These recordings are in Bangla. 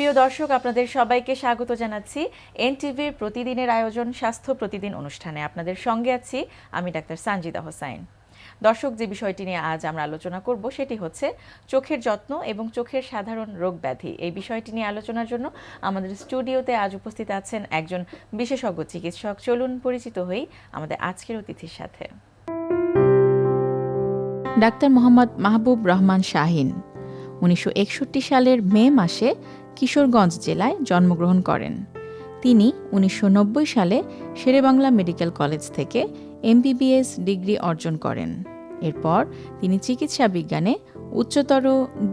প্রিয় দর্শক, আপনাদের সবাইকে স্বাগত জানাচ্ছি এনটিভির প্রতিদিনের আয়োজন স্বাস্থ্য প্রতিদিন অনুষ্ঠানে। আপনাদের সঙ্গে আছি আমি ডাক্তার সানজিদা হোসাইন। দর্শক, যে বিষয়টি নিয়ে আজ আমরা আলোচনা করব সেটি হচ্ছে চোখের যত্ন এবং চোখের সাধারণ রোগ ব্যাধি। এই বিষয়টি নিয়ে আলোচনার জন্য আমাদের স্টুডিওতে আজ উপস্থিত আছেন একজন বিশেষজ্ঞ চিকিৎসক। চলুন পরিচিত হই আমাদের আজকের অতিথির সাথে। ডাক্তার মোহাম্মদ মাহবুব রহমান শাহিন 1961 সালের মে মাসে কিশোরগঞ্জ জেলায় জন্মগ্রহণ করেন। তিনি 1990 সালে শেরেবাংলা মেডিকেল কলেজ থেকে এমবিবিএস ডিগ্রি অর্জন করেন। এরপর তিনি চিকিৎসা বিজ্ঞানে উচ্চতর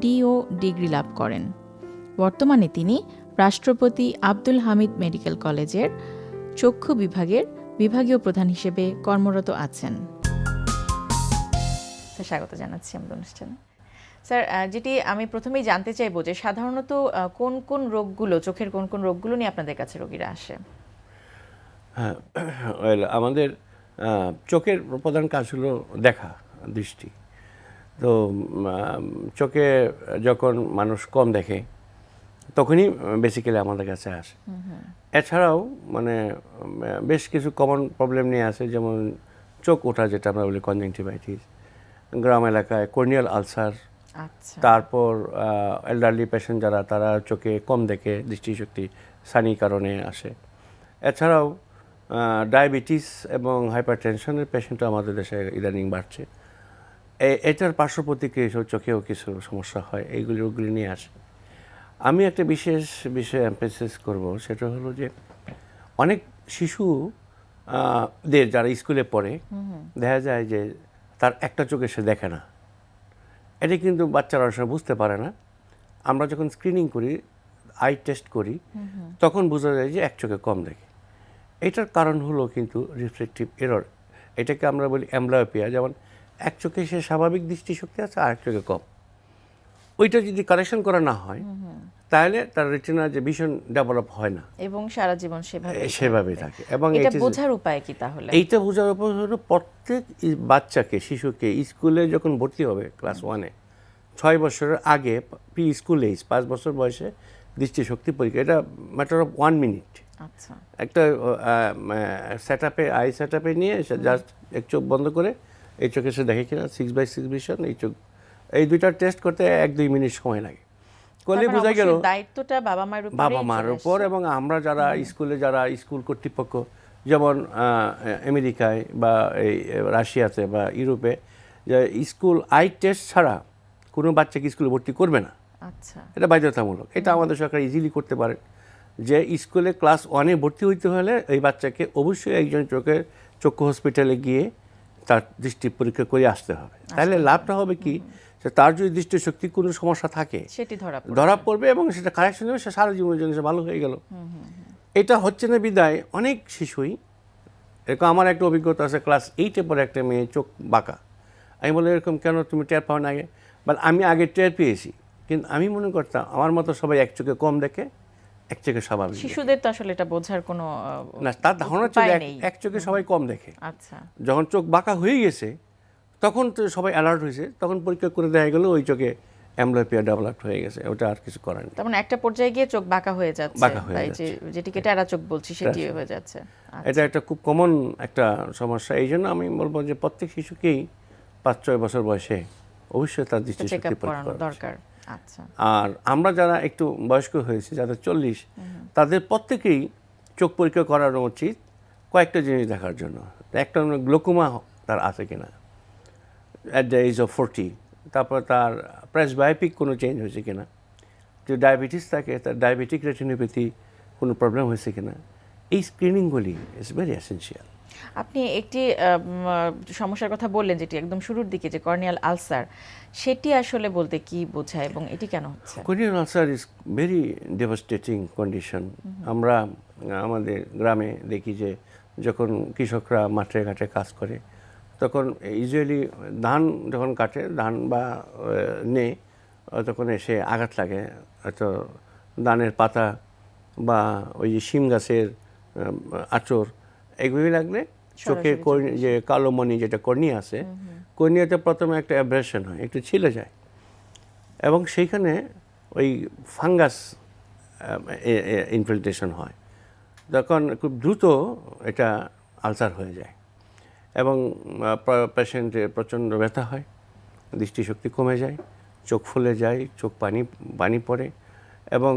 ডিও ডিগ্রি লাভ করেন। বর্তমানে তিনি রাষ্ট্রপতি আব্দুল হামিদ মেডিকেল কলেজের চক্ষু বিভাগের বিভাগীয় প্রধান হিসেবে কর্মরত আছেন। স্বাগত জানাচ্ছি আমাদের অনুষ্ঠানে। স্যার, যেটি আমি প্রথমেই জানতে চাইবো যে সাধারণত কোন কোন রোগগুলো, চোখের কোন কোন রোগগুলো নিয়ে আপনাদের কাছে রোগীরা আসে? হ্যাঁ, আমাদের চোখের প্রধান কাজ হলো দেখা, দৃষ্টি। তো চোখে যখন মানুষ কম দেখে তখনই বেসিক্যালি আমাদের কাছে আসে। এছাড়াও মানে বেশ কিছু কমন প্রবলেম নিয়ে আসে, যেমন চোখ ওঠা, যেটা আমরা বলি কনজাংটিভাইটিস, গ্রাম এলাকায় কর্নিয়াল আলসার, তারপর এল্ডারলি পেশেন্ট যারা, তারা চোখে কম দেখে, দৃষ্টিশক্তি সানি কারণে আসে। এছাড়াও ডায়াবেটিস এবং হাইপারটেনশনের পেশেন্টও আমাদের দেশে ইদানিং বাড়ছে। এটার পার্শ্ব প্রতিক্রিয়া হিসেবে চোখেও কিছু সমস্যা হয়, এইগুলি নিয়ে আসে। আমি একটা বিশেষ বিষয়ে এমফেসিস করব, সেটা হলো যে অনেক শিশুদের যারা স্কুলে পড়ে দেখা যায় যে তার একটা চোখে সে দেখে না। এটা কিন্তু বাচ্চারা অনেক সময় বুঝতে পারে না। আমরা যখন স্ক্রিনিং করি, আই টেস্ট করি, তখন বোঝা যায় যে এক চোখে কম দেখে। এটার কারণ হলো কিন্তু রিফ্লেকটিভ এরর। এটাকে আমরা বলি অ্যাম্বলায়োপিয়া। যেমন এক চোখে সে স্বাভাবিক দৃষ্টিশক্তি আছে, আর এক চোখে কম। ওইটা যদি কারেকশন করা না হয় তাহলে তার রেটিনা যে ভিশন ডেভেলপ হয় না এবং সারা জীবন সেভাবেই থাকে। এবং এটা বোঝার উপায় কি তাহলে? এইটা বোঝার উপায় হলো প্রত্যেক বাচ্চাকে, শিশুকে স্কুলে যখন ভর্তি হবে ক্লাস 1-এ, 6 বছরের আগে প্রি স্কুল এজ, 5 বছর বয়সে দৃষ্টিশক্তি পরীক্ষা। এটা ম্যাটার অফ 1 মিনিট। আচ্ছা, একটা আই সেটআপে নিয়ে জাস্ট এক চোখ বন্ধ করে এই চোখে সে দেখে কিনা 6/6 ভিশন, এই চোখ, এই দুইটা টেস্ট করতে 1-2 মিনিট সময় লাগে। করলে বোঝা গেল দায়িত্বটা বাবা মার উপর। এবং আমরা যারা স্কুল কর্তৃপক্ষ, যেমন আমেরিকায় বা এই রাশিয়াতে বা ইউরোপে, যে স্কুল আই টেস্ট ছাড়া কোনো বাচ্চাকে স্কুলে ভর্তি করবে না। আচ্ছা, এটা বাধ্যতামূলক। এটা আমাদের সরকার ইজিলি করতে পারে, যে স্কুলে ক্লাস 1-এ ভর্তি হইতে হলে এই বাচ্চাকে অবশ্যই একজন চক্ষু হসপিটালে গিয়ে তার দৃষ্টি পরীক্ষা করে আসতে হবে। তাহলে লাভটা হবে কি, তার যদি দৃষ্টিশক্তি কোনো সমস্যা থাকে সেটি ধরা পড়বে এবং সেটা কারেকশন হবে, সে সারা জীবনের জন্য ভালো হয়ে গেল। এটা হচ্ছে না বিদায় অনেক শিশুই এরকম। আমার একটা অভিজ্ঞতা আছে, ক্লাস 8-এ পরে একটা মেয়ে চোখ বাঁকা। আমি বলি, এরকম কেন, তুমি টের পাও না আগে? বাট আমি আগে টের পেয়েছি, কিন্তু আমি মনে করতাম আমার মতো সবাই এক চোখে কম দেখে, এক চোখে স্বাভাবিক। শিশুদের তো আসলে এটা বোঝার কোনো না, তার ধারণা ছিল এক চোখে সবাই কম দেখে। আচ্ছা, যখন চোখ বাঁকা হয়ে গেছে তখন তো সবাই অ্যালার্ট হয়েছে, তখন পরীক্ষা করে দেখা গেল ওই চোখে অ্যাম্বলিওপিয়া ডেভেলপ হয়ে গেছে। ওটা আর কিছু করার নেই। তার মানে একটা পর্যায়ে গিয়ে চোখ বাঁকা হয়ে যাচ্ছে, যেটিকে টেরা চোখ বলছি, সেটি হয়ে যাচ্ছে। এটা একটা খুব কমন একটা সমস্যা। এই জন্য আমি বলবো যে প্রত্যেক শিশুকেই 5-6 বছর বয়সে অবশ্যই তার দৃষ্টিশক্তি পরীক্ষা করা দরকার। আচ্ছা, আর আমরা যারা একটু বয়স্ক হয়েছি, যাদের 40, তাদের প্রত্যেকেই চোখ পরীক্ষা করানো উচিত কয়েকটা জিনিস দেখার জন্য। একটা গ্লোকোমা তার আছে কিনা অ্যাট দ্য এজ অফ 40, তারপর তার প্রেসবায়োপিক কোনো চেঞ্জ হয়েছে কিনা, যদি ডায়াবেটিস থাকে তার ডায়াবেটিক রেটিনোপ্যাথি কোনো প্রবলেম হয়েছে কিনা। এই স্ক্রিনিংগুলি ইজ ভেরি এসেনশিয়াল। আপনি একটি সমস্যার কথা বললেন যেটি একদম শুরুর দিকে, যে কর্নিয়াল আলসার, সেটি আসলে বলতে কি বোঝায় এবং এটি কেন হচ্ছে? Corneal ulcer is very devastating condition. আমরা আমাদের গ্রামে দেখি যে যখন কৃষকরা মাঠে ঘাটে কাজ করে, তখন ইউজুয়ালি ধান যখন কাটে, ধান বা নেই, তখন এসে আঘাত লাগে, হয়তো ধানের পাতা বা ওই যে শিম গাছের আঁচড়, এগুলি লাগলে চোখে যে কালো মণি, যেটা কর্নিয়া আছে, কর্নিয়াতে প্রথমে একটা অ্যাব্রেশন হয়, একটু ছিলে যায়, এবং সেইখানে ওই ফাঙ্গাস ইনফিল্ট্রেশন হয়, তখন খুব দ্রুত এটা আলসার হয়ে যায় এবং পেশেন্টের প্রচণ্ড ব্যথা হয়, দৃষ্টিশক্তি কমে যায়, চোখ ফুলে যায়, চোখ পানি পড়ে এবং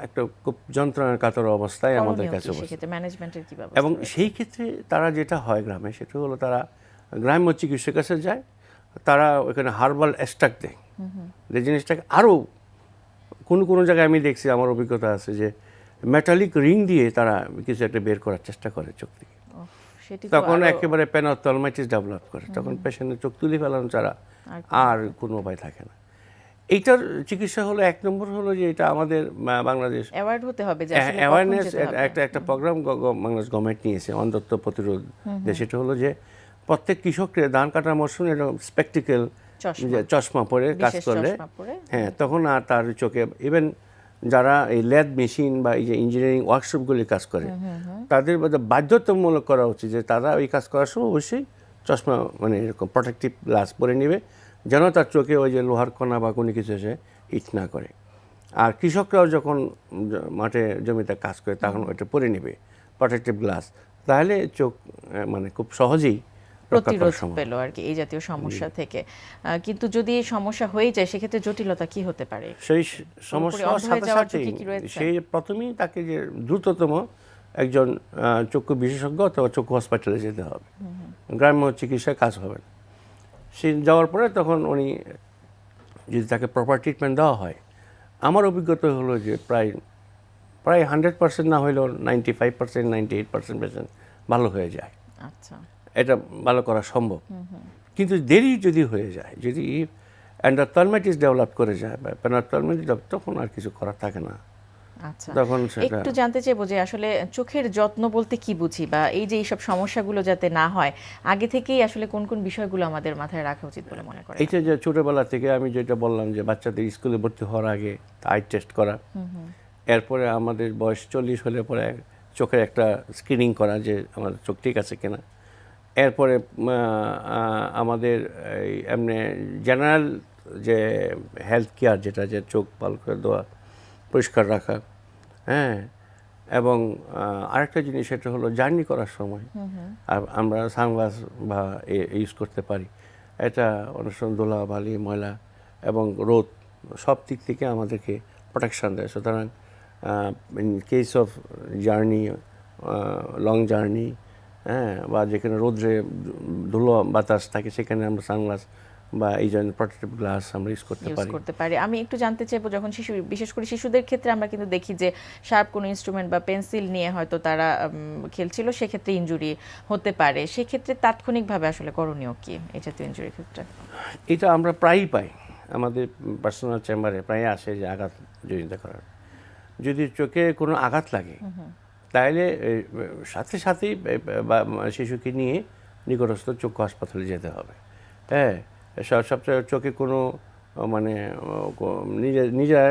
একটা খুব যন্ত্রণার কাতর অবস্থায় আমাদের কাছে ম্যানেজমেন্টের কি ব্যবস্থা এবং সেই ক্ষেত্রে তারা যেটা হয় গ্রামে, সেটা হলো তারা গ্রাম্য চিকিৎসকের কাছে যায়, তারা ওখানে হার্বাল এক্সট্রাক্ট দেয়, যে জিনিসটাকে আরও কোনো জায়গায় আমি দেখছি, আমার অভিজ্ঞতা আছে যে মেটালিক রিং দিয়ে তারা কিছু একটা বের করার চেষ্টা করে চোখ থেকে, তখন একেবারে পেনাথলমাইটিস ডেভেলপ করে, তখন পেশেন্টের চোখ তুলে ফেলানো ছাড়া আর কোনো উপায় থাকে না। এইটার চিকিৎসা হলো, এক নম্বর হলো যে এটা আমাদের বাংলাদেশ অ্যাওয়ার্ড হতে হবে, যে অ্যাওয়ারনেস একটা প্রোগ্রাম বাংলাদেশ গভর্নমেন্ট নিয়েছে, অন্ধত্ব প্রতিরোধ, যে সেটা হলো যে প্রত্যেক কৃষককে ধান কাটার মরশুমে স্পেকটিক্যাল চশমা পরে কাজ করলে, হ্যাঁ, তখন আর তার চোখে, ইভেন যারা এই ল্যাদ মেশিন বা এই যে ইঞ্জিনিয়ারিং ওয়ার্কশপগুলি কাজ করে, তাদের বাধ্যতামূলক করা উচিত যে তারা ওই কাজ করার সময় অবশ্যই চশমা, মানে এরকম প্রোটেক্টিভ গ্লাস পরে নেবে, যেন তার চোখে ওই যে লোহার কণা বা কোনো কিছু এসে ইট না করে। আর কৃষকরাও যখন মাঠে জমিতে কাজ করে তখন ওইটা পরে নেবে প্রোটেক্টিভ গ্লাস, তাহলে চোখ মানে খুব সহজেই প্রতিরোধ পেল আর কি এই জাতীয় সমস্যা থেকে। কিন্তু যদি সমস্যা হয়ে যায়, সেক্ষেত্রে জটিলতা কি হতে পারে? সেই সমস্যার সাথে সাথে সেই প্রথমেই তাকে যে দ্রুততম একজন চক্ষু বিশেষজ্ঞ অথবা চক্ষু হসপিটালে যেতে হবে, গ্রাম্য চিকিৎসায় কাজ হবে না। সে যাওয়ার পরে তখন উনি যদি তাকে প্রপার ট্রিটমেন্ট দেওয়া হয়, আমার অভিজ্ঞতা হলো যে প্রায় 100% না হলেও 95%, 98% পেশেন্ট ভালো হয়ে যায়। আচ্ছা, এটা ভালো করা সম্ভব, কিন্তু দেরি যদি হয়ে যায়, যদি এন্ডোথেলমাইটিস ডেভেলপ করে যায় বা পেনাথলমাইটিস, তখন আর কিছু করার থাকে না। আচ্ছা, একটু জানতে চাইবো যে আসলে চোখের যত্ন বলতে কি বুঝি, বা এই যে এইসব সমস্যাগুলো যাতে না হয়, আগে থেকেই আসলে কোন কোন বিষয়গুলো আমাদের মাথায় রাখা উচিত বলে মনে করেন? এইটা যে ছোটবেলা থেকে আমি যেটা বললাম যে বাচ্চাদের স্কুলে ভর্তি হওয়ার আগে আই টেস্ট করা, এরপরে আমাদের বয়স 40 হলে পরে চোখের একটা স্ক্রিনিং করা যে আমাদের চোখ ঠিক আছে কিনা, এরপরে আমাদের এমনি জেনারেল যে হেলথ কেয়ার, যেটা যে চোখ ভালো করে দেওয়া, পরিষ্কার রাখা, হ্যাঁ, এবং আরেকটা জিনিস সেটা হলো জার্নি করার সময় আমরা সানগ্লাস বা ইউজ করতে পারি। এটা অনেক সময় ধুলা বালি ময়লা এবং রোদ সব দিক থেকে আমাদেরকে প্রোটেকশান দেয়। সুতরাং in case of journey, long journey, হ্যাঁ, বা যেখানে রোদ্রে ধুলো বাতাস থাকে, সেখানে আমরা সানগ্লাস বা এই জন্য প্রোটেক্টিভ গ্লাস আমরা ইউজ করতে পারি। আমি একটু জানতে চাইবো, যখন বিশেষ করে শিশুদের ক্ষেত্রে আমরা কিন্তু দেখি যে শার্প কোনো ইনস্ট্রুমেন্ট বা পেন্সিল নিয়ে হয়তো তারা খেলছিল, সেক্ষেত্রে ইনজুরি হতে পারে, সেক্ষেত্রে তাৎক্ষণিকভাবে আসলে করণীয় কি এই জাতীয় ইনজুরির ক্ষেত্রে? এটা আমরা প্রায়ই পাই, আমাদের পার্সোনাল চেম্বারে প্রায় আসে যে আঘাত জড়িত করার। যদি চোখে কোনো আঘাত লাগে, তাহলে সাথে সাথেই শিশুকে নিয়ে নিকটস্থ চক্ষু হাসপাতালে যেতে হবে। হ্যাঁ, সবচেয়ে চোখে কোনো মানে নিজের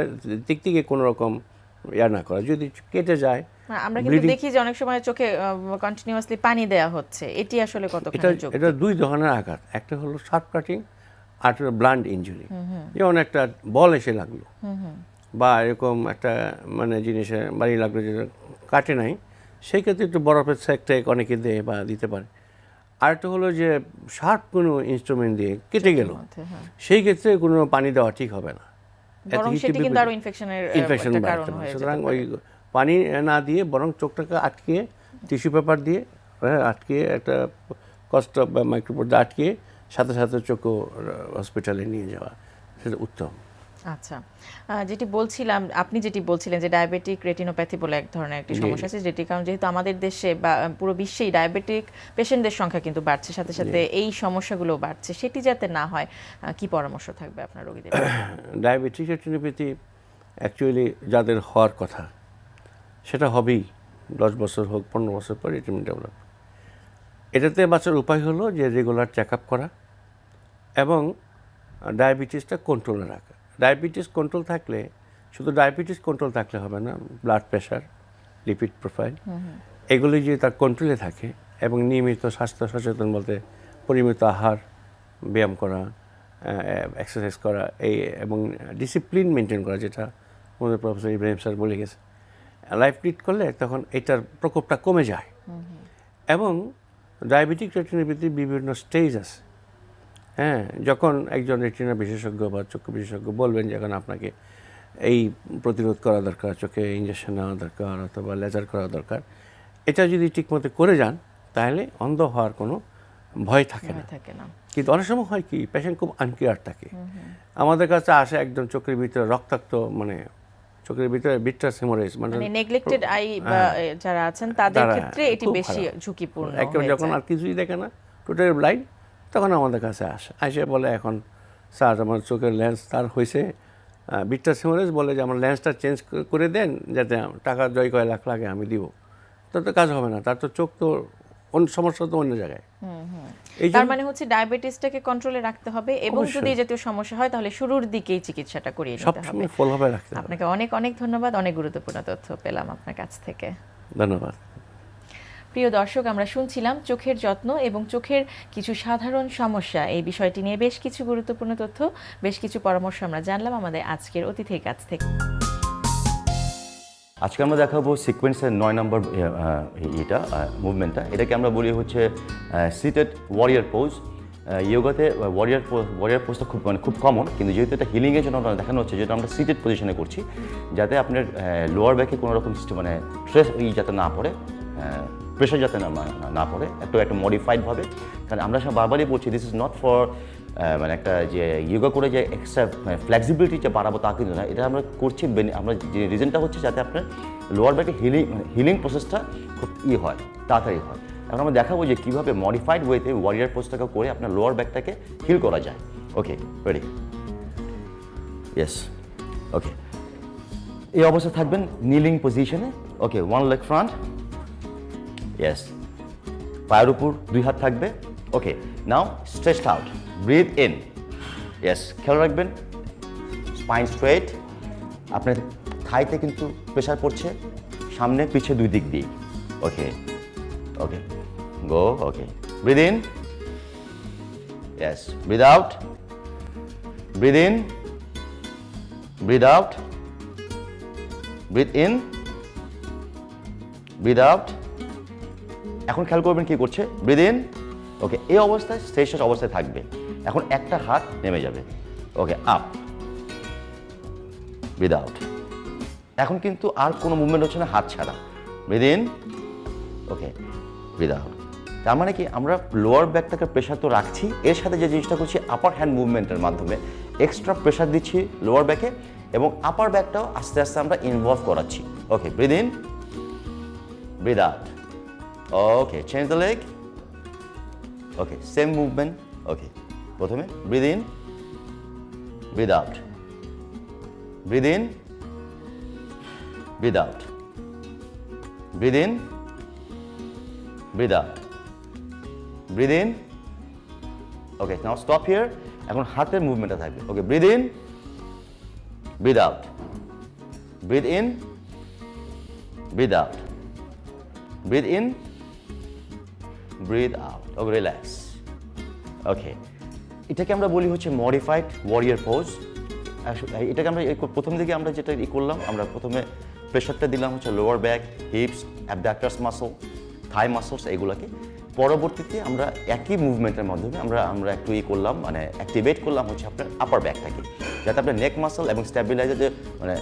দিক থেকে কোনো রকম না করা, যদি কেটে যায়। আমরা কিন্তু দেখি যে অনেক সময় চোখে কন্টিনিউয়াসলি পানি দেয়া হচ্ছে, এটি আসলে কতখানি যৌক্তিক? এটা দুই ধরনের আঘাত, একটা হলো শার্প কাটিং, আর একটা ব্লান্ট ইনজুরি, যেমন একটা বল এসে লাগলো বা এরকম একটা মানে জিনিসে বাড়ি লাগলো যেটা কাটে নাই, সেই ক্ষেত্রে একটু বরফের সেক অনেকে দেয় বা দিতে পারে। আরেকটা হলো যে শার্প কোনো ইনস্ট্রুমেন্ট দিয়ে কেটে গেল, সেই ক্ষেত্রে কোনো পানি দেওয়া ঠিক হবে না, ইনফেকশন বাড়তে পারে। সুতরাং ওই পানি না দিয়ে বরং চোখটাকে আটকিয়ে টিস্যু পেপার দিয়ে আটকিয়ে একটা কষ্ট বা মাইক্রোপোর দিয়ে আটকিয়ে সাথে সাথে চোখও হসপিটালে নিয়ে যাওয়া, সেটা উত্তম। আচ্ছা, আপনি যেটি বলছিলেন যে ডায়াবেটিক রেটিনোপ্যাথি বলে এক ধরনের একটি সমস্যা আছে, যেটি কারণ যেহেতু আমাদের দেশে বা পুরো বিশ্বেই ডায়াবেটিক পেশেন্টদের সংখ্যা কিন্তু বাড়ছে, সাথে সাথে এই সমস্যাগুলো বাড়ছে, সেটি যাতে না হয় কি পরামর্শ থাকবে আপনার রোগীদের? ডায়াবেটিক রেটিনোপ্যাথি অ্যাকচুয়ালি যাদের হওয়ার কথা সেটা হবেই, 10 বছর হোক 15 বছর পর রেটিনা ডেভেলপ। এটাতে বাঁচার উপায় হলো যে রেগুলার চেক আপ করা এবং ডায়াবেটিসটা কন্ট্রোলে রাখা। ডায়াবেটিস কন্ট্রোল থাকলে, শুধু ডায়াবেটিস কন্ট্রোল থাকলে হবে না, ব্লাড প্রেশার, লিপিড প্রোফাইল, এগুলি যদি তার কন্ট্রোলে থাকে এবং নিয়মিত স্বাস্থ্য সচেতন বলতে পরিমিত আহার, ব্যায়াম করা, এক্সারসাইজ করা, এবং ডিসিপ্লিন মেনটেন করা, যেটা আমাদের প্রফেসর ইব্রাহিম স্যার বলে গেছে, লাইফ লিড করলে তখন এটার প্রকোপটা কমে যায়। এবং ডায়াবেটিক রেটিনোপ্যাথির বিভিন্ন স্টেজ আছে। হ্যাঁ, যখন একজন রেটিনা বিশেষজ্ঞ বা চক্ষু বিশেষজ্ঞ বলবেন যে এখন আপনাকে এই প্রতিরোধ করা দরকার, চোখে ইঞ্জেকশন নেওয়া দরকার অথবা লেজার করা দরকার, এটা যদি ঠিকমতো করে যান তাহলে অন্ধ হওয়ার কোনো ভয় থাকে না। কিন্তু অনেক সময় হয় কি, পেশেন্ট খুব আনকেয়ার থাকে। আমাদের কাছে আসে একদম চোখের ভিতরে রক্তাক্ত, মানে চোখের ভিতরে ভিট্রাস হেমোরেজ, মানে নেগলেক্টেড আই যারা আছেন তাদের ক্ষেত্রে এটি বেশি ঝুঁকিপূর্ণ হয়ে যায়। যখন আর কিছুই দেখে না, টোটাল ব্লাইন্ড, তখন আমাদের কাছে আসে বলে এখন স্যার আমার চোখের লেন্স তার হয়েছে ভিট্রাস হেমোরেজ, বলে যে আমার লেন্সটা চেঞ্জ করে দেন যাতে টাকা জয় কয় লাখ লাগে আমি দিব। তো কাজ হবে না, তার তো চোখ তো সমস্যা তো অন্য জায়গায়। তার মানে হচ্ছে ডায়াবেটিসটাকে কন্ট্রোলে রাখতে হবে এবং যদি এই জাতীয় সমস্যা হয় তাহলে শুরুর দিকেই চিকিৎসাটা করিয়ে নিতে হবে। সবসময় ফলোভাবে রাখতে হবে। আপনাকে অনেক অনেক ধন্যবাদ, অনেক গুরুত্বপূর্ণ তথ্য পেলাম আপনার কাছ থেকে। ধন্যবাদ। প্রিয় দর্শক, আমরা শুনছিলাম চোখের যত্ন এবং চোখের কিছু সাধারণ সমস্যা, এই বিষয়টি নিয়ে বেশ কিছু গুরুত্বপূর্ণ তথ্য, বেশ কিছু পরামর্শ আমরা জানলাম আমাদের আজকের অতিথির কাছ থেকে। আজকে আমরা দেখাবো সিকোয়েন্সের 9 নম্বর মুভমেন্টটা। এটাকে আমরা বলি হচ্ছে সিটেড ওয়ারিয়ার পোজ। ইয়োগাতে ওয়ারিয়ার পোজটা খুব কমন, কিন্তু যেহেতু এটা হিলিংয়ের জন্য আমরা দেখানো হচ্ছে, যেটা আমরা সিটেড পজিশনে করছি, যাতে আপনার লোয়ার ব্যাকে কোনো রকম মানে স্ট্রেস যাতে না পড়ে, প্রেশার যাতে না পড়ে, একটু মডিফাইডভাবে। কারণ আমরা সব বারবারই বলছি দিস ইজ নট ফর মানে একটা যে ইয়োগা করে যে এক্সট্রা ফ্লেক্সিবিলিটি যে বাড়াবো তা কিন্তু না, এটা আমরা করছি আমরা যে রিজনটা হচ্ছে যাতে আপনার লোয়ার ব্যাকে হিলিং প্রসেসটা খুব হয়, তাড়াতাড়ি হয়। এখন আমরা দেখাবো যে কীভাবে মডিফাইড ওয়েতে ওয়ারিয়ার পোজটাকে করে আপনার লোয়ার ব্যাকটাকে হিল করা যায়। Okay, ready? Yes, okay. এই অবস্থায় থাকবেন নিলিং পজিশনে। Okay, one leg front, yes, পায়ের উপর 2 হাত থাকবে। Okay, now stretched out, breathe in, yes, খেয়াল রাখবেন স্পাইন স্ট্রেট। আপনার থাইতে কিন্তু প্রেশার পড়ছে, সামনে পিছে 2 দিক দিয়ে। Okay, okay, go. Okay, breathe in, yes, breathe out, breathe in, breathe out, breathe in, breathe out. এখন খেয়াল করবেন কি করছে, ব্রিথ ইন। ওকে, এই অবস্থায় স্ট্রেচ অবস্থায় থাকবে। এখন একটা হাত নেমে যাবে। Okay, up, breathe out. এখন কিন্তু আর কোনো মুভমেন্ট হচ্ছে না হাত ছাড়া। Breathe in, okay, breathe out. তার মানে কি আমরা লোয়ার ব্যাকটাকে প্রেশার তো রাখছি, এর সাথে যে জিনিসটা করছি আপার হ্যান্ড মুভমেন্টের মাধ্যমে এক্সট্রা প্রেশার দিচ্ছি লোয়ার ব্যাকে, এবং আপার ব্যাকটাও আস্তে আস্তে আমরা ইনভলভ করাচ্ছি। Okay, breathe in, breathe out. Okay, change the leg. Okay, same movement. Okay, প্রথমে breathe in, breathe out, breathe in, breathe out, breathe in, breathe out, breathe in. Okay, now stop here. এখন হাতের মুভমেন্টটা থাকবে। Okay, breathe in, breathe out, breathe in, breathe out, breathe in, breathe out. Okay, relax. Okay, এটাকে আমরা বলি হচ্ছে মডিফাইড ওয়ারিয়ার পোজ। এটাকে আমরা প্রথম দিকে আমরা যেটা করলাম, আমরা প্রথমে প্রেশারটা দিলাম হচ্ছে লোয়ার ব্যাক, হিপস, অ্যাবডাক্টার্স মাসল, থাই মাসলস, এগুলোকে। পরবর্তীতে আমরা একই মুভমেন্টের মাধ্যমে আমরা একটু করলাম, মানে অ্যাক্টিভেট করলাম হচ্ছে আপনার আপার ব্যাকটাকে, যাতে আপনার নেক মাসল এবং স্ট্যাবিলাইজার যে মানে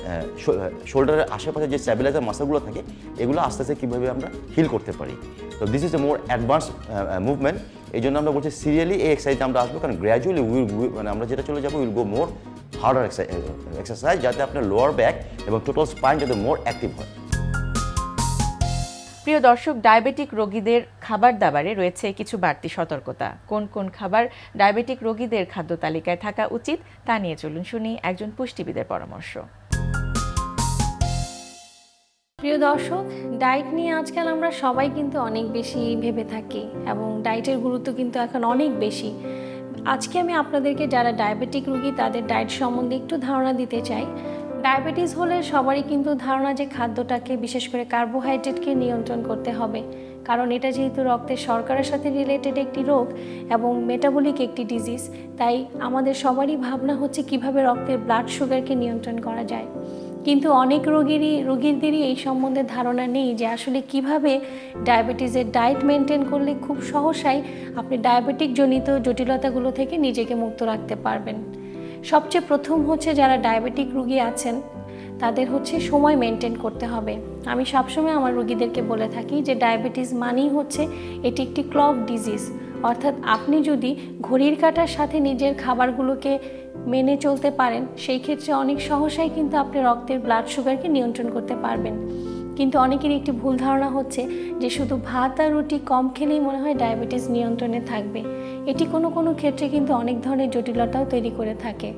শোল্ডারের আশেপাশে যে স্ট্যাবিলাইজার মাসলগুলো থাকে, এগুলো আস্তে আস্তে কীভাবে আমরা হিল করতে পারি। তো this is a more advance movement. এই জন্য আমরা বলছি সিরিয়ালি এই এক্সারসাইজে আমরা আসবো, কারণ গ্র্যাজুয়ালি মানে আমরা যেটা চলে যাবো will go more harder exercise, যাতে আপনার লোয়ার ব্যাক এবং টোটাল স্পাইন যাতে মোর অ্যাক্টিভ হয়। প্রিয় দর্শক, ডায়াবেটিক রোগীদের খাবার দাবারে রয়েছে কিছু বাড়তি সতর্কতা। কোন কোন খাবার ডায়াবেটিক রোগীদের খাদ্য তালিকায় থাকা উচিত তা নিয়ে চলুন শুনি একজন পুষ্টিবিদের পরামর্শ। প্রিয় দর্শক, ডায়েট নিয়ে আজকাল আমরা সবাই কিন্তু অনেক বেশি ভেবে থাকি এবং ডায়েটের গুরুত্ব কিন্তু এখন অনেক বেশি। আজকে আমি আপনাদেরকে যারা ডায়াবেটিক রোগী তাদের ডায়েট সম্বন্ধে একটু ধারণা দিতে চাই। ডায়াবেটিস হলে সবারই কিন্তু ধারণা যে খাদ্যটাকে, বিশেষ করে কার্বোহাইড্রেটকে নিয়ন্ত্রণ করতে হবে, কারণ এটা যেহেতু রক্তের শর্করার সাথে রিলেটেড একটি রোগ এবং মেটাবলিক একটি ডিজিজ, তাই আমাদের সবারই ভাবনা হচ্ছে কিভাবে রক্তের ব্লাড সুগারকে নিয়ন্ত্রণ করা যায়। কিন্তু অনেক রোগীদেরই এই সম্বন্ধে ধারণা নেই যে আসলে কিভাবে ডায়াবেটিসের ডায়েট মেনটেন করলে খুব সহসাই আপনি ডায়াবেটিক জনিত জটিলতাগুলো থেকে নিজেকে মুক্ত রাখতে পারবেন। সবচেয়ে প্রথম হচ্ছে যারা ডায়াবেটিক রোগী আছেন তাদের হচ্ছে সময় মেনটেন করতে হবে। আমি সবসময় আমার রোগীদেরকে বলে থাকি যে ডায়াবেটিস মানেই হচ্ছে এটি একটি ক্লক ডিজিজ, অর্থাৎ আপনি যদি ঘড়ির কাঁটার সাথে নিজের খাবারগুলোকে মেনে চলতে পারেন সেই ক্ষেত্রে অনেক সহসাই কিন্তু আপনি রক্তের ব্লাড সুগারকে নিয়ন্ত্রণ করতে পারবেন। কিন্তু অনেকেরই একটি ভুল ধারণা হচ্ছে যে শুধু ভাত আর রুটি কম খেলেই মনে হয় ডায়াবেটিস নিয়ন্ত্রণে থাকবে। এটি কোনো ক্ষেত্রে কিন্তু অনেক ধরনের জটিলতাও তৈরি করে থাকে।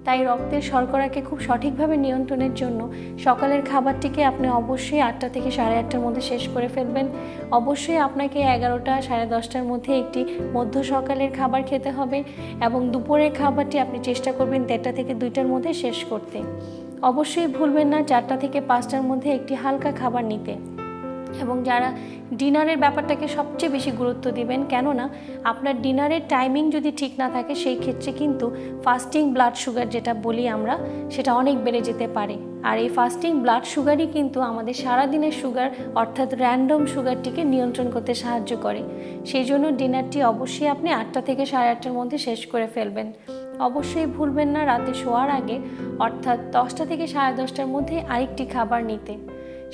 তাই রক্তের শর্করাকে খুব সঠিকভাবে নিয়ন্ত্রণের জন্য সকালের খাবারটিকে আপনি অবশ্যই 8টা থেকে 8:30টার মধ্যে শেষ করে ফেলবেন। অবশ্যই আপনাকে 11টা 10:30টার মধ্যে একটি মধ্য সকালের খাবার খেতে হবে এবং দুপুরের খাবারটি আপনি চেষ্টা করবেন 1:30টা থেকে 2টার মধ্যে শেষ করতে। অবশ্যই ভুলবেন না 4টা থেকে 5টার মধ্যে একটি হালকা খাবার নিতে। এবং যারা ডিনারের ব্যাপারটাকে সবচেয়ে বেশি গুরুত্ব দিবেন, কেননা আপনার ডিনারের টাইমিং যদি ঠিক না থাকে সেই ক্ষেত্রে কিন্তু ফাস্টিং ব্লাড সুগার যেটা বলি আমরা সেটা অনেক বেড়ে যেতে পারে। আর এই ফাস্টিং ব্লাড সুগারই কিন্তু আমাদের সারাদিনের সুগার অর্থাৎ র্যান্ডম সুগারটিকে নিয়ন্ত্রণ করতে সাহায্য করে। সেই জন্য ডিনারটি অবশ্যই আপনি 8টা থেকে 8:30টার মধ্যে শেষ করে ফেলবেন। অবশ্যই ভুলবেন না রাতে শোয়ার আগে অর্থাৎ 10টা থেকে 10:30টার মধ্যে আরেকটি খাবার নিতে।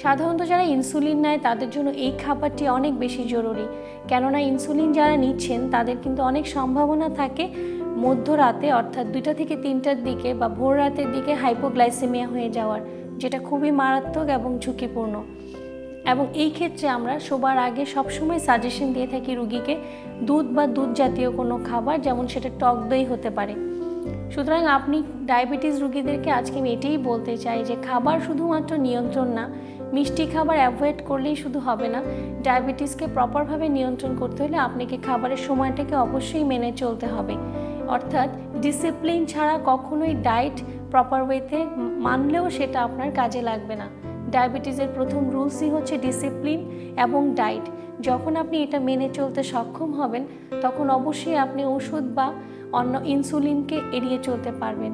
সাধারণত যারা ইনসুলিন নেয় তাদের জন্য এই খাবারটি অনেক বেশি জরুরি, কেননা ইনসুলিন যারা নিচ্ছেন তাদের কিন্তু অনেক সম্ভাবনা থাকে মধ্যরাতে অর্থাৎ 2টা থেকে 3টার দিকে বা ভোর রাতের দিকে হাইপোগ্লাইসেমিয়া হয়ে যাওয়ার, যেটা খুবই মারাত্মক এবং ঝুঁকিপূর্ণ। এবং এই ক্ষেত্রে আমরা শোবার আগে সবসময় সাজেশন দিয়ে থাকি রুগীকে দুধ বা দুধ জাতীয় কোনো খাবার, যেমন সেটা টক দই হতে পারে। সুতরাং আপনি ডায়াবেটিস রুগীদেরকে আজকে আমি এটাই বলতে চাই যে খাবার শুধুমাত্র নিয়ন্ত্রণ না, মিষ্টি খাবার অ্যাভয়েড করলেই শুধু হবে না। ডায়াবেটিসকে প্রপারভাবে নিয়ন্ত্রণ করতে হলে আপনাকে খাবারের সময়টাকে অবশ্যই মেনে চলতে হবে। অর্থাৎ ডিসিপ্লিন ছাড়া কখনোই ডায়েট প্রপার ওয়েতে মানলেও সেটা আপনার কাজে লাগবে না। ডায়াবেটিসের প্রথম রুলসই হচ্ছে ডিসিপ্লিন এবং ডায়েট। যখন আপনি এটা মেনে চলতে সক্ষম হবেন তখন অবশ্যই আপনি ওষুধ বা অন্য ইনসুলিনকে এড়িয়ে চলতে পারবেন।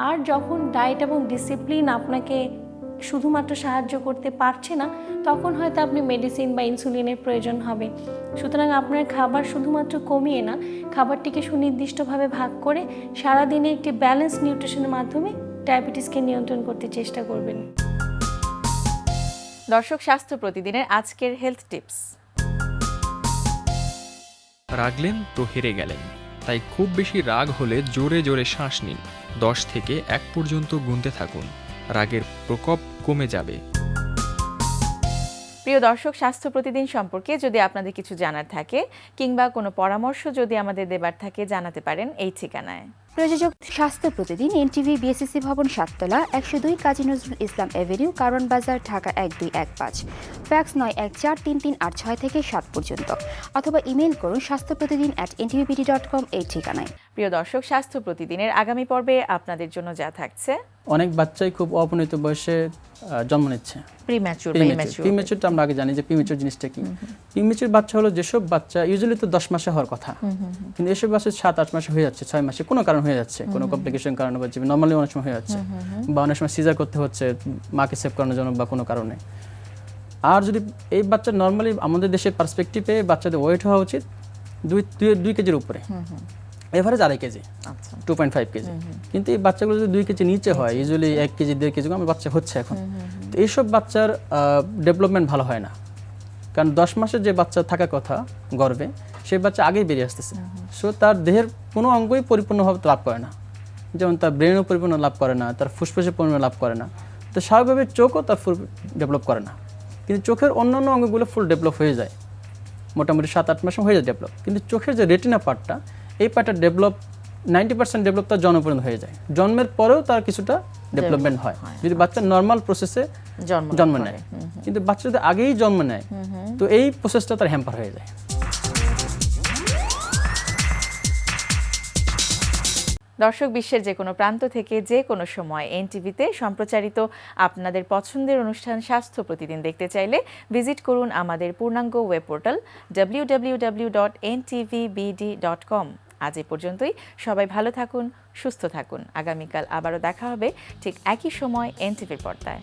আর যখন ডায়েট এবং ডিসিপ্লিন আপনাকে শুধুমাত্র সাহায্য করতে পারছে না তখন হয়তো আপনি মেডিসিন বা ইনসুলিনের প্রয়োজন হবে। সুতরাং আপনার খাবার শুধুমাত্র কমিয়ে না, খাবারটিকে সুনির্দিষ্টভাবে ভাগ করে সারাদিনে একটি ব্যালেন্স নিউট্রিশনের মাধ্যমে ডায়াবেটিসকে নিয়ন্ত্রণ করতে চেষ্টা করবেন। দর্শক, স্বাস্থ্য প্রতিদিনের আজকের হেলথ টিপস। রাগলেন তো হেরে গেলেন, তাই খুব বেশি রাগ হলে জোরে জোরে শ্বাস নিন। 10 থেকে 1 পর্যন্ত গুনতে থাকুন, রাগের প্রকোপ কমে যাবে। প্রিয় দর্শক, স্বাস্থ্য প্রতিদিন সম্পর্কে যদি আপনাদের কিছু জানার থাকে কিংবা কোনো পরামর্শ যদি আমাদের দেবার থাকে জানাতে পারেন এই ঠিকানায়। প্রযোজক স্বাস্থ্য প্রতিদিন, এনটিভি, বিএসসি ভবন, 7তলা, 102 কাজী নজরুল ইসলাম এভিনিউ, কারওয়ান বাজার, ঢাকা 1215। ফ্যাক্স 914338 থেকে 7 পর্যন্ত, অথবা ইমেইল করুন স্বাস্থ্যপ্রতিদিন@ntvbd.com এই ঠিকানায়। প্রিয় দর্শক, স্বাস্থ্য প্রতিদিনের আগামী পর্বে আপনাদের জন্য যা থাকছে। অনেক বাচ্চাই খুব অপরিণত বয়সে জন্ম নিচ্ছে। প্রিম্যাচুরটা আমরা আগে জানি যে প্রিম্যাচুর জিনিসটা কি। প্রিম্যাচুর বাচ্চা হলো যেসব বাচ্চা ইউজুয়ালি তো 10 মাসে হওয়ার কথা, কিন্তু এসব বাচ্চা 7-8 মাসে হয়ে যাচ্ছে, 6 মাসে কোনো কারণ হয়ে যাচ্ছে, কোনো কমপ্লিকেশন কারণে বা নর্মালি অনেক সময় হয়ে যাচ্ছে, বা অনেক সময় সিজার করতে হচ্ছে মাকে সেভ করানোর জন্য বা কোনো কারণে। আর যদি এই বাচ্চা নর্মালি আমাদের দেশের পার্সপেক্টিভে বাচ্চাদের ওয়েট হওয়া উচিত 2 কেজির উপরে, এভারেজ 2.5 কেজি, 2.5 কেজি। কিন্তু এই বাচ্চাগুলো যদি 2 কেজি নিচে হয়, ইউজুয়ালি 1 কেজি 1.5 কেজি আমার বাচ্চা হচ্ছে এখন, তো এইসব বাচ্চার ডেভেলপমেন্ট ভালো হয় না। কারণ 10 মাসের যে বাচ্চা থাকার কথা গর্ভে, সেই বাচ্চা আগেই বেরিয়ে আসতেছে। সো তার দেহের কোনো অঙ্গই পরিপূর্ণভাবে লাভ করে না, যেমন তার ব্রেনও পরিপূর্ণ লাভ করে না, তার ফুসফুসের পরিমাণ লাভ করে না, তো স্বাভাবিকভাবে চোখও তার ফুল ডেভেলপ করে না। কিন্তু চোখের অন্যান্য অঙ্গগুলো ফুল ডেভেলপ হয়ে যায়, মোটামুটি 7-8 মাসে হয়ে যায় ডেভেলপ। কিন্তু চোখের যে রেটিনা পার্টটা, এই পার্টটা ডেভেলপ 90% ডেভেলপ তার জন্ম পর্যন্ত হয়ে যায়। জন্মের পরেও তার কিছুটা ডেভেলপমেন্ট হয় যদি বাচ্চা নর্মাল প্রসেসে জন্ম নেয়। কিন্তু বাচ্চা যদি আগেই জন্ম নেয় তো এই প্রসেসটা তার হ্যাম্পার হয়ে যায়। দর্শক, বিশ্বের যে কোনো প্রান্ত থেকে যে কোনো সময় এনটিভিতে সম্প্রচারিত আপনাদের পছন্দের অনুষ্ঠান স্বাস্থ্য প্রতিদিন দেখতে চাইলে ভিজিট করুন আমাদের পূর্ণাঙ্গ ওয়েব পোর্টাল www.ntvbd.com। আজ এ পর্যন্তই। সবাই ভালো থাকুন, সুস্থ থাকুন। আগামীকাল আবারও দেখা হবে ঠিক একই সময় এনটিভির পর্দায়।